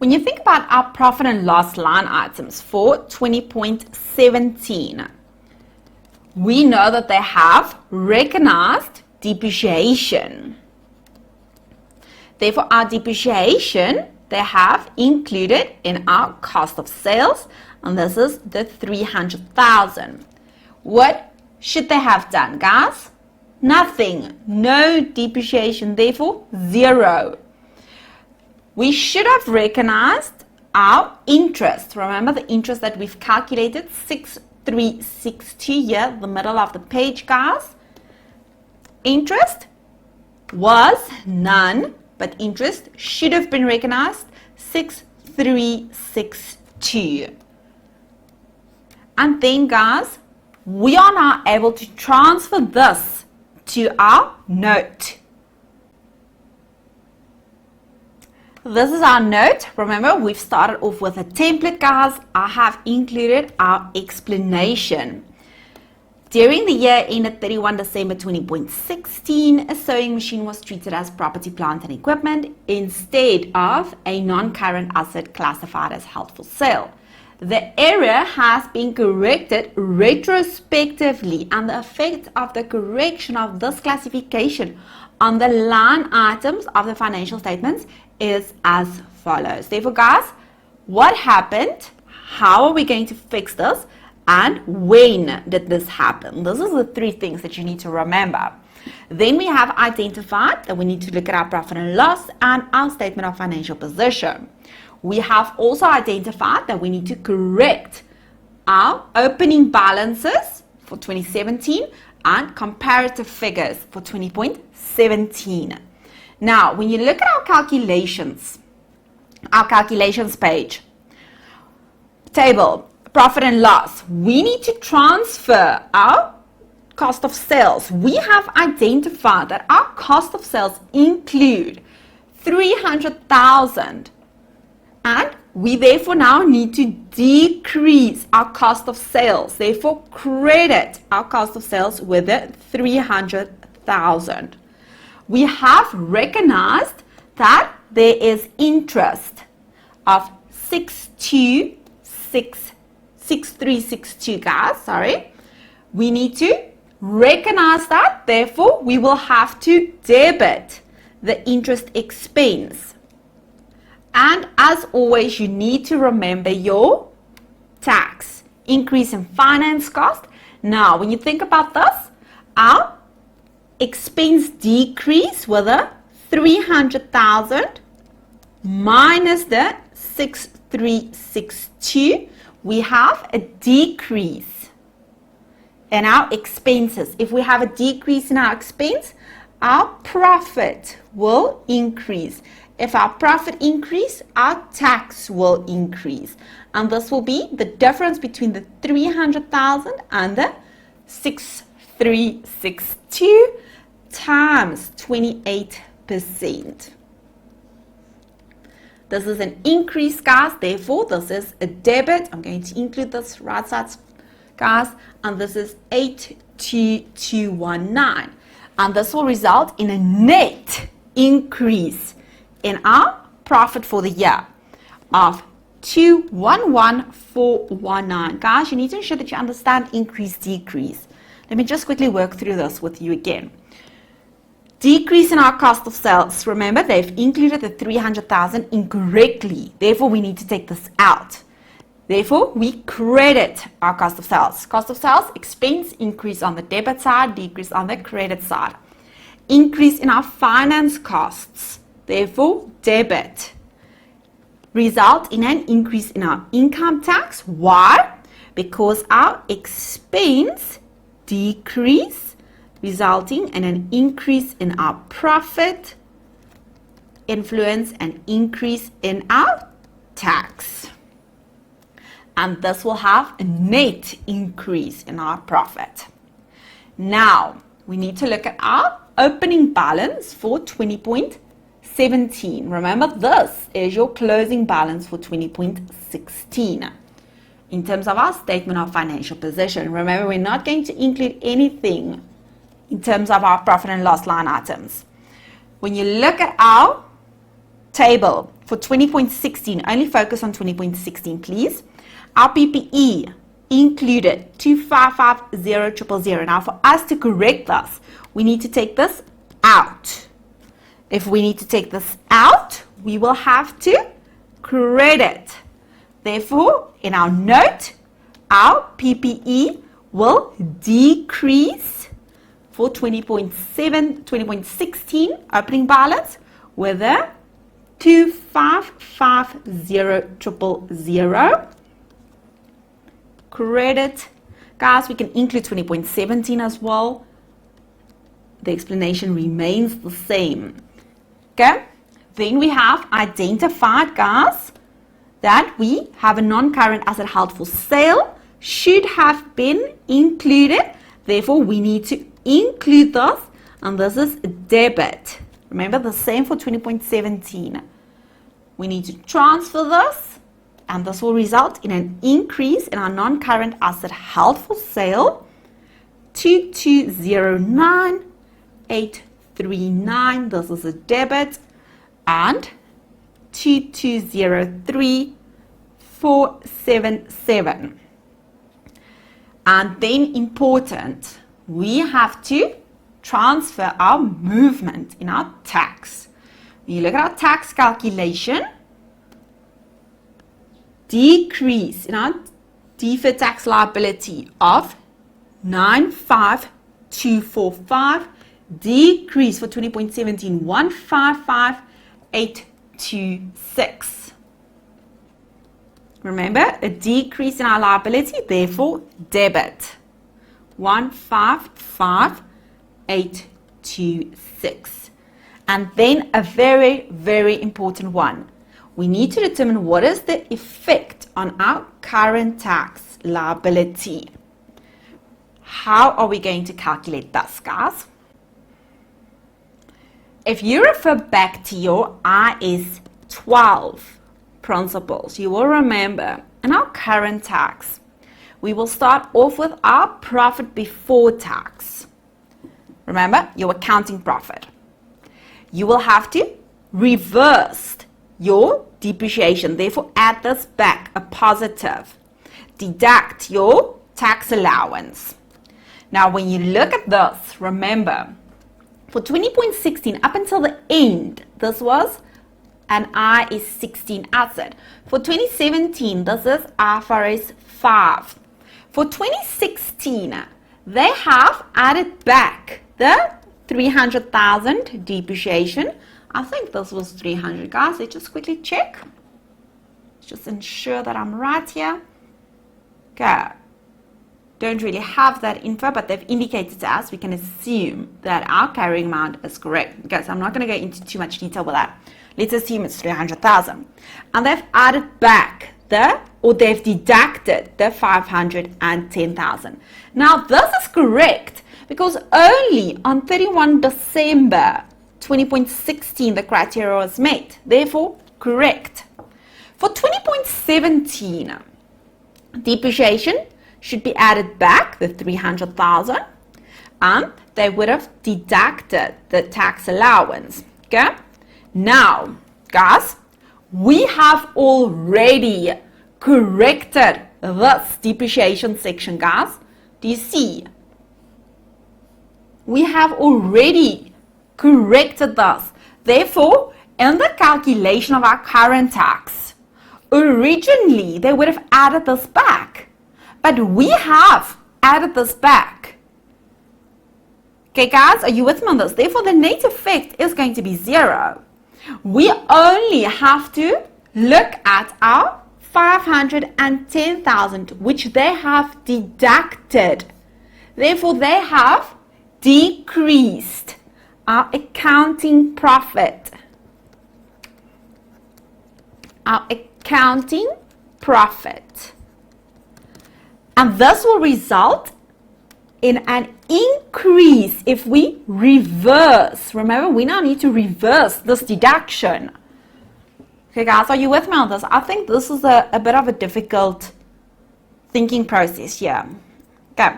When you think about our profit and loss line items for 20.17, we know that they have recognized depreciation. Therefore, our depreciation, they have included in our cost of sales, and this is the 300,000. What should they have done, guys? Nothing. No depreciation, therefore 0. We should have recognized our interest. Remember the interest that we've calculated, 6362 here, the middle of the page, guys. Interest was none, but interest should have been recognized, 6362. And then, guys, we are now able to transfer this to our note. This is our note. Remember, we've started off with a template, guys. I have included our explanation. During the year ended 31 December 20.16, a sewing machine was treated as property, plant and equipment instead of a non-current asset classified as held for sale. The error has been corrected retrospectively, and the effect of the correction of this classification on the line items of the financial statements is as follows. Therefore, guys, what happened? How are we going to fix this? And when did this happen? This is the 3 things that you need to remember. Then we have identified that we need to look at our profit and loss and our statement of financial position. We have also identified that we need to correct our opening balances for 2017 and comparative figures for 20.17. Now, when you look at our calculations page, table, profit and loss, we need to transfer our cost of sales. We have identified that our cost of sales include 300,000, and we therefore now need to decrease our cost of sales. Therefore, credit our cost of sales with the 300,000. We have recognized that there is interest of 6362, guys, sorry. We need to recognize that, therefore we will have to debit the interest expense. And as always, you need to remember your tax, increase in finance cost. Now, when you think about this, our expense decrease with a 300,000 minus the 6362, we have a decrease in our expenses. If we have a decrease in our expense, our profit will increase. If our profit increase, our tax will increase. And this will be the difference between the 300,000 and the 6362 times 28%. This is an increase, guys. Therefore, this is a debit. I'm going to include this right side, guys. And this is 82219. And this will result in a net increase in our profit for the year of 211419. Guys, you need to ensure that you understand increase, decrease. Let me just quickly work through this with you again. Decrease in our cost of sales. Remember, they've included the 300,000 incorrectly. Therefore, we need to take this out. Therefore, we credit our cost of sales. Cost of sales, expense, increase on the debit side, decrease on the credit side. Increase in our finance costs. Therefore, debit. Result in an increase in our income tax. Why? Because our expense decrease, resulting in an increase in our profit, influence an increase in our tax. And this will have a net increase in our profit. Now, we need to look at our opening balance for 20.17. Remember, this is your closing balance for 20.16. In terms of our statement of financial position, remember, we're not going to include anything in terms of our profit and loss line items. When you look at our table for 20.16, only focus on 20.16, please. Our PPE included 255,000. Now, for us to correct this, we need to take this out. If we need to take this out, we will have to credit. Therefore, in our note, our PPE will decrease for 20.16 opening balance with a 255,000 credit. Guys, we can include 20.17 as well. The explanation remains the same. Okay, then we have identified, guys, that we have a non-current asset held for sale should have been included. Therefore, we need to include this, and this is debit. Remember, the same for 20.17. We need to transfer this, and this will result in an increase in our non-current asset held for sale, 2209,839. This is a debit, and 2203,477. And then important, we have to transfer our movement in our tax. When you look at our tax calculation, decrease in our deferred tax liability of 95,245, decrease for 20.17, 155,826. Remember, a decrease in our liability, therefore debit 155,826. And then a very, very important one. We need to determine what is the effect on our current tax liability. How are we going to calculate this, guys? If you refer back to your IS 12 principles, you will remember in our current tax, we will start off with our profit before tax. Remember, your accounting profit. You will have to reverse your depreciation, therefore add this back, a positive. Deduct your tax allowance. Now, when you look at this, remember, for 20.16 up until the end, this was an IS 16 asset. For 2017, this is IFRS 5. For 2016, they have added back the 300,000 depreciation. I think this was 300, guys. Let's just quickly check. Just ensure that I'm right here. Okay. Don't really have that info, but they've indicated to us. We can assume that our carrying amount is correct. Okay, so I'm not going to go into too much detail with that. Let's assume it's 300,000. And they've added back they've deducted the 510,000. Now, this is correct because only on 31 December 20.16 the criteria was met. Therefore, correct. For 20.17, depreciation should be added back, the 300,000, and they would have deducted the tax allowance. Okay? Now, guys, we have already corrected this depreciation section, guys. Do you see? We have already corrected this. Therefore, in the calculation of our current tax, originally they would have added this back, but we have added this back. Okay, guys, are you with me on this? Therefore, the net effect is going to be 0. We only have to look at our 510,000, which they have deducted. Therefore, they have decreased our accounting profit. Our accounting profit. And this will result in an increase if we reverse. Remember, we now need to reverse this deduction. Okay, guys, are you with me on this? I think this is a bit of a difficult thinking process here. Okay.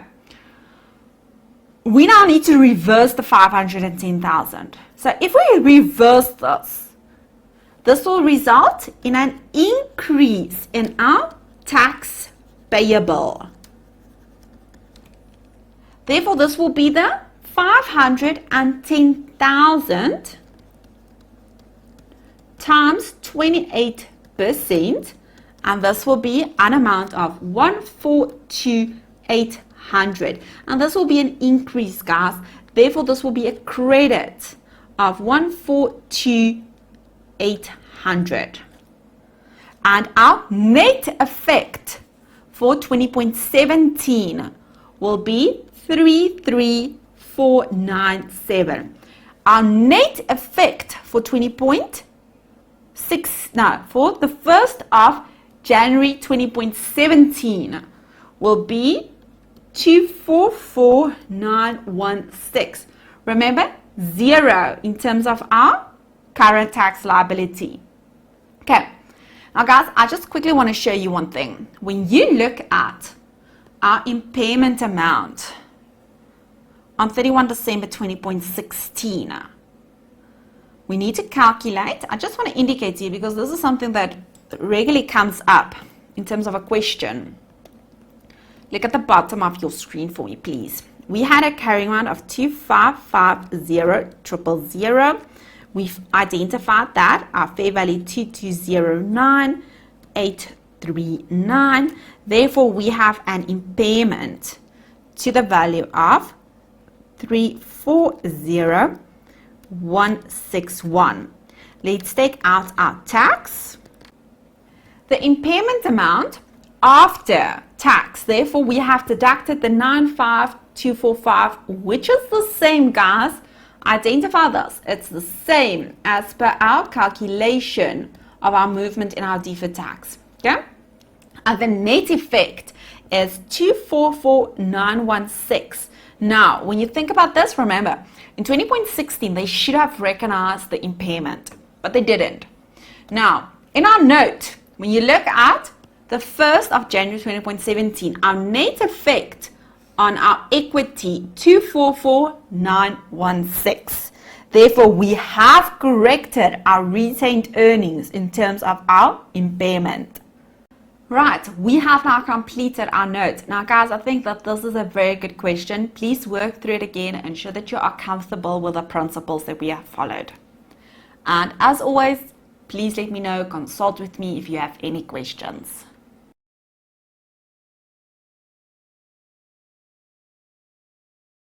We now need to reverse the 510,000. So if we reverse this, this will result in an increase in our tax payable. Therefore, this will be the 510,000 times 28%, and this will be an amount of 142,800, and this will be an increase, guys. Therefore, this will be a credit of 142,800, and our net effect for 20.17 will be 33,497. Our net effect for for the 1st of January 20.17 will be 244,916. Remember, 0 in terms of our current tax liability. Okay, now guys, I just quickly want to show you one thing. When you look at our impairment amount on 31 December 20.16, we need to calculate. I just want to indicate to you, because this is something that regularly comes up in terms of a question. Look at the bottom of your screen for me, please. We had a carrying amount of 255,000,000. We've identified that our fair value 2209,839. Therefore, we have an impairment to the value of 340,161. Let's take out our tax. The impairment amount after tax, therefore we have deducted the 95,245, which is the same, guys. Identify this. It's the same as per our calculation of our movement in our deferred tax. Okay? And the net effect is 244,916. Now, when you think about this, remember, in 20.16, they should have recognized the impairment, but they didn't. Now, in our note, when you look at the 1st of January 20.17, our net effect on our equity, 244,916. Therefore, we have corrected our retained earnings in terms of our impairment. Right, we have now completed our notes. Now, guys, I think that this is a very good question. Please work through it again and ensure that you are comfortable with the principles that we have followed. And as always, please let me know, consult with me if you have any questions.